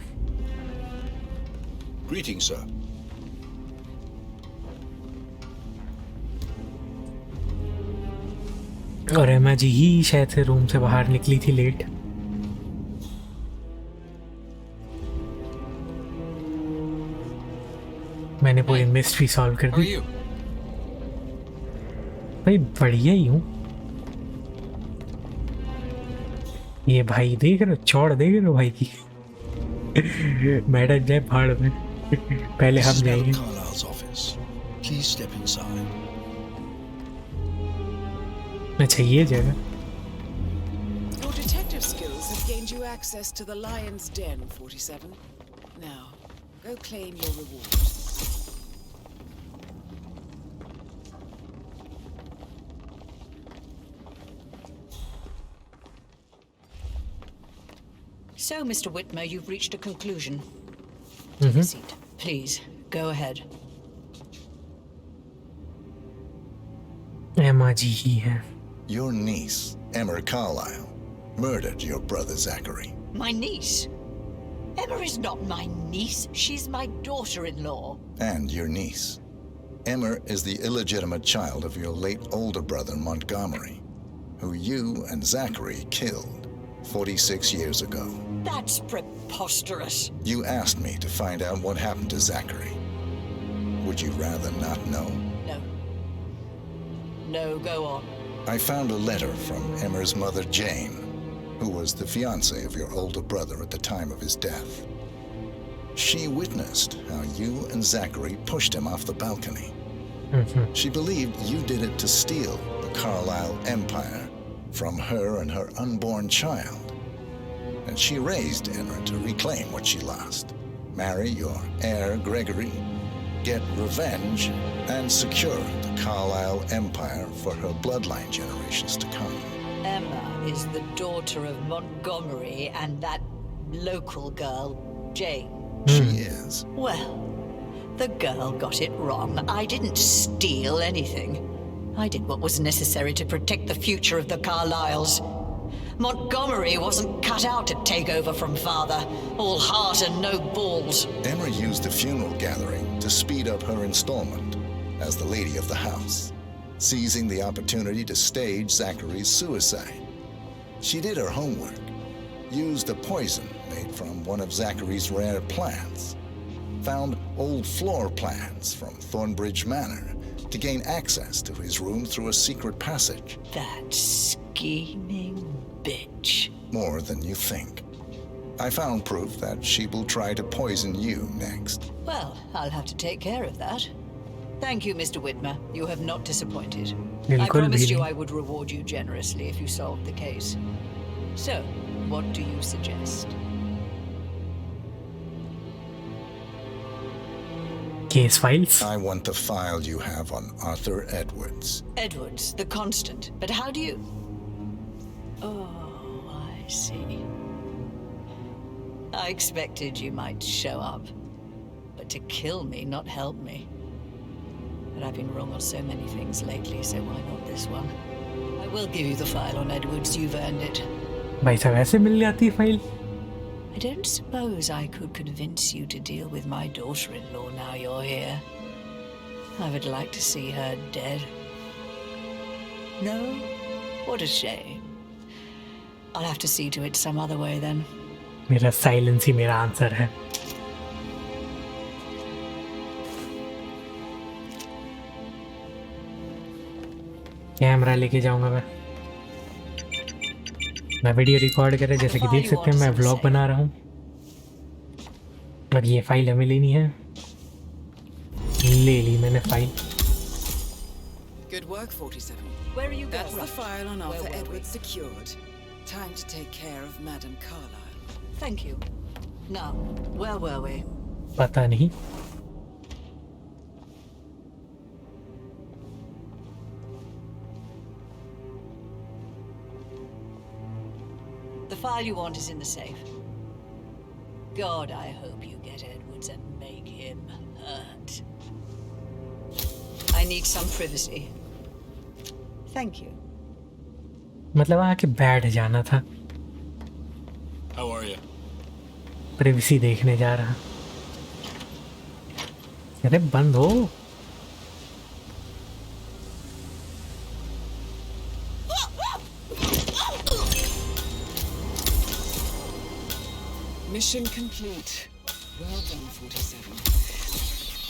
Greetings, sir. और एमा जी ही शायद से रूम से बाहर निकली थी लेट। मैंने पूरी मिस्ट्री सॉल्व कर दी। भाई बढ़िया ही हूँ। ये भाई देख रहे हो, चौड़ देख रहे हो भाई की। मैडम जाए भाड़ में, पहले हम जाएंगे। अच्छा ये जगह। Your detective skills have gained you access to the lion's den, 47. Now, go claim your reward. So, Mr. Whitmer, you've reached a conclusion. Take a seat. Please, go ahead. Emma जी ही है। Your niece, Emma Carlyle, murdered your brother Zachary. My niece? Emma is not my niece. She's my daughter-in-law. And your niece. Emma is the illegitimate child of your late older brother Montgomery, who you and Zachary killed 46 years ago. That's preposterous. You asked me to find out what happened to Zachary. Would you rather not know? No. No, go on. I found a letter from Emma's mother, Jane, who was the fiancée of your older brother at the time of his death. She witnessed how you and Zachary pushed him off the balcony. She believed you did it to steal the Carlyle empire from her and her unborn child. And she raised Emma to reclaim what she lost, marry your heir Gregory, get revenge, and secure the Carlyle empire for her bloodline generations to come. Emma is the daughter of Montgomery and that local girl, Jane. She is. Well, the girl got it wrong. I didn't steal anything. I did what was necessary to protect the future of the Carlyles. Montgomery wasn't cut out to take over from father, all heart and no balls. Emma used the funeral gathering to speed up her installment as the lady of the house, seizing the opportunity to stage Zachary's suicide. She did her homework, used a poison made from one of Zachary's rare plants, found old floor plans from Thornbridge Manor to gain access to his room through a secret passage. That scheming bitch. More than you think. I found proof that she will try to poison you next. Well, I'll have to take care of that. Thank you, Mr. Whitmer. You have not disappointed. I promised you I would reward you generously if you solved the case. So, what do you suggest? Case files? I want the file you have on Arthur Edwards. Edwards, the constant. But how do you... Oh, I see. I expected you might show up. But to kill me, not help me. But I've been wrong on so many things lately, so why not this one? I will give you the file on Edwards. You've earned it. भाई साहब ऐसे मिल जाती है file? I don't suppose I could convince you to deal with my daughter-in-law now you're here. I would like to see her dead. No? What a shame. I'll have to see to it some other way then. मेरा silence ही मेरा answer है। Camera लेके जाऊंगा मैं video record कर रहा जैसे कि देख सकते हैं मैं व्लॉग बना रहा हूँ और ये फाइल हमें लेनी है ले ली मैंने file Good work, 47. Where are you That's going? the file on Arthur Where were Edwards secured. Time to take care of Madame Carlyle. Thank you. Now, where were we? पता नहीं The file you want is in the safe. God, I hope you get Edwards and make him hurt. I need some privacy. Thank you. मतलब आके बैठ जाना था How are you? Privacy देखने जा रहा अरे बंद हो Mission complete. Well done, 47.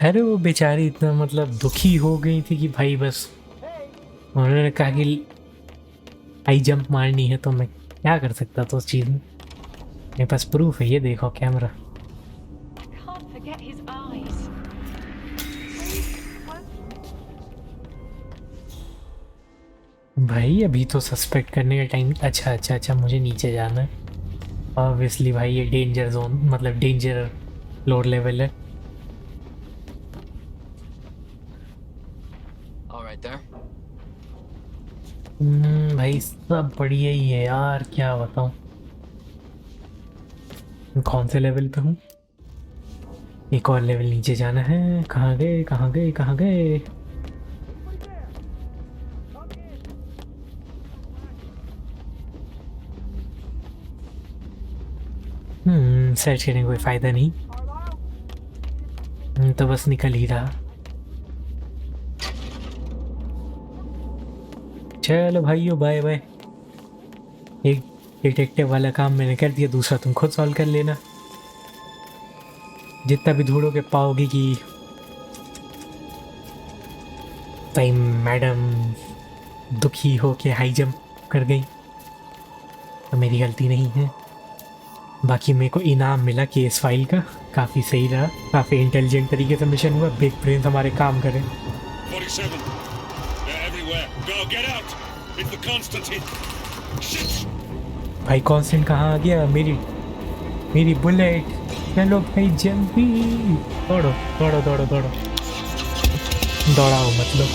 अरे वो बेचारी इतना मतलब दुखी हो गई थी कि भाई बस उन्होंने कहा कि हाई जंप मारनी है तो मैं क्या कर सकता था उस चीज़ में मेरे पास प्रूफ है ये देखो camera Can't forget his eyes. भाई अभी तो सस्पेक्ट करने का टाइम अच्छा मुझे नीचे जाना है ऑब्वियसली भाई ये डेंजर जोन मतलब डेंजर लोअर लेवल है All right, there. भाई सब बढ़िया ही है यार क्या बताऊं कौन से लेवल पे हूँ एक और लेवल नीचे जाना है कहाँ गए सर्च करने कोई फायदा नहीं तो बस निकल ही रहा चलो भाइयों बाय बाय एक डिटेक्टिव वाला काम मैंने कर दिया दूसरा तुम खुद सॉल्व कर लेना जितना भी ढूंढोगे पाओगे कि भाई मैडम दुखी हो के हाई जंप कर गई तो मेरी गलती नहीं है बाकी मेरे को इनाम मिला केस फाइल का काफ़ी सही रहा काफ़ी इंटेलिजेंट तरीके से मिशन हुआ बिग ब्रेन हमारे काम करें 47. They're everywhere. Go, get out! It's the Constantine. Shit! भाई कांस्टेंट कहाँ आ गया मेरी बुलेट चलो भाई जल्दी दौड़ो दौड़ाओ मतलब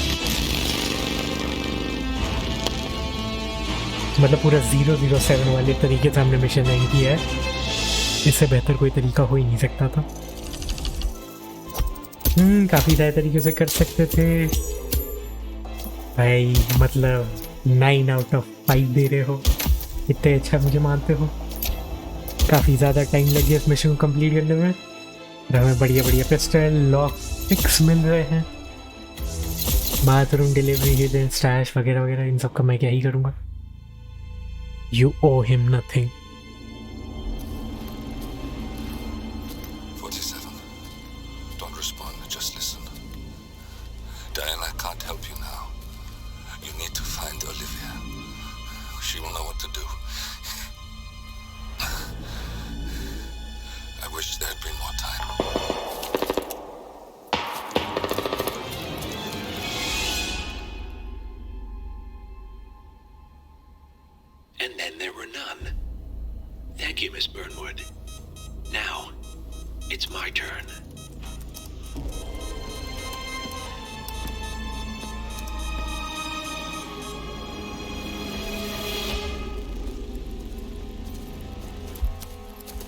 पूरा 007 वाले तरीके से हमने मिशन नहीं किया है इससे बेहतर कोई तरीका हो ही नहीं सकता था काफ़ी सारे तरीके से कर सकते थे भाई मतलब 9 आउट ऑफ 5 दे रहे हो इतने अच्छा मुझे मानते हो काफ़ी ज़्यादा टाइम लग गया इस मिशन को कंप्लीट करने में और हमें बढ़िया पिस्टल लॉक पिक्स मिल रहे हैं बाथरूम डिलीवरी हिडन स्टैश वगैरह इन सब का मैं क्या ही करूँगा You owe him nothing. 47. Don't respond, just listen. Diana can't help you now. You need to find Olivia. She will know what to do. I wish there had been more time. And then there were none. Thank you, Miss Burnwood. Now, it's my turn.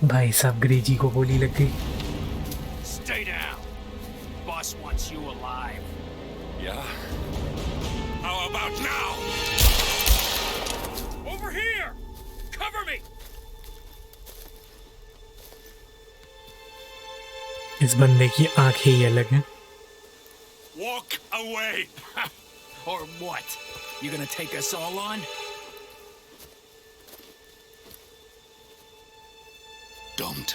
भाई साहब greasy को गोली लग गई Stay down. Boss wants you alive. Yeah? How about now? Over here! Cover me! इस बंदे की आंखें ही अलग हैं Walk away! Or what? You gonna take us all on? Don't.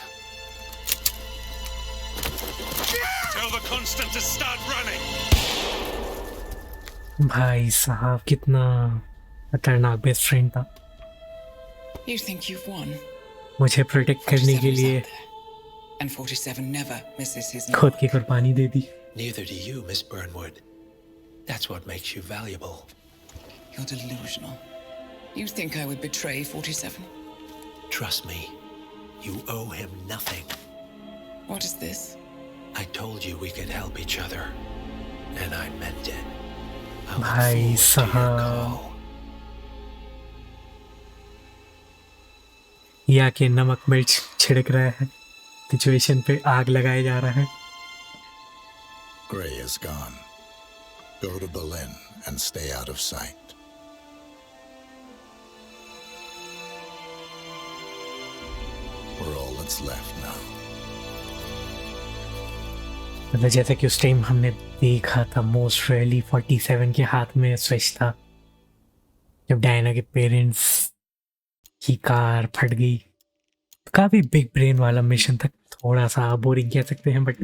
Tell the constant to start running. भाई साहब कितना खतरनाक बेस्ट फ्रेंड था. You think you've won? मुझे प्रोटेक्ट करने के लिए And 47 never misses his खुद की कुर्बानी दे दी. Neither do you, Miss Burnwood. That's what makes you valuable. You're delusional. You think I would betray 47? Trust me, you owe him nothing. What is this? I told you we could help each other, and I meant it. भाई साहब या के नमक मिर्च छिड़क रहा है, situation पे आग लगाया जा रहा है. Gray is gone. Go to Berlin and stay out of sight. We're all that's left now. मतलब जैसा कि उस टाइम हमने देखा था मोस्ट रेयरली 47 के हाथ में स्विच था जब डायना के पेरेंट्स की कार फट गई. काफ़ी बिग ब्रेन वाला मिशन था, थोड़ा सा बोरिंग कह सकते हैं, बट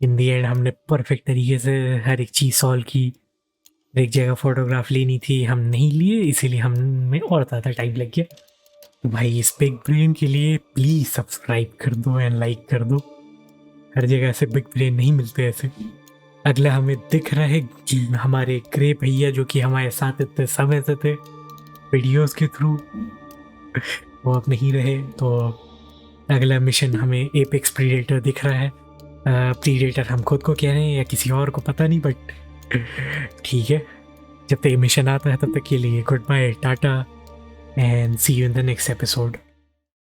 इन दी एंड हमने परफेक्ट तरीके से हर एक चीज़ सॉल्व की. एक जगह फोटोग्राफ लेनी थी, हम नहीं लिए, इसीलिए हमें और ज़्यादा टाइम लग गया. तो भाई इस बिग ब्रेन के लिए प्लीज़ सब्सक्राइब कर दो एंड लाइक कर दो. हर जगह ऐसे बिग ब्रेन नहीं मिलते ऐसे. अगला हमें दिख रहा है कि हमारे ग्रे भैया जो कि हमारे साथ इतने समय से थे वीडियोस के थ्रू, वो अब नहीं रहे. तो अगला मिशन हमें एपेक्स प्रीडेटर दिख रहा है. प्रीडेटर हम खुद को कह रहे हैं या किसी और को पता नहीं, बट ठीक है. जब तक ये मिशन आता है तब तक के लिए goodbye, tata, and see you in the next episode.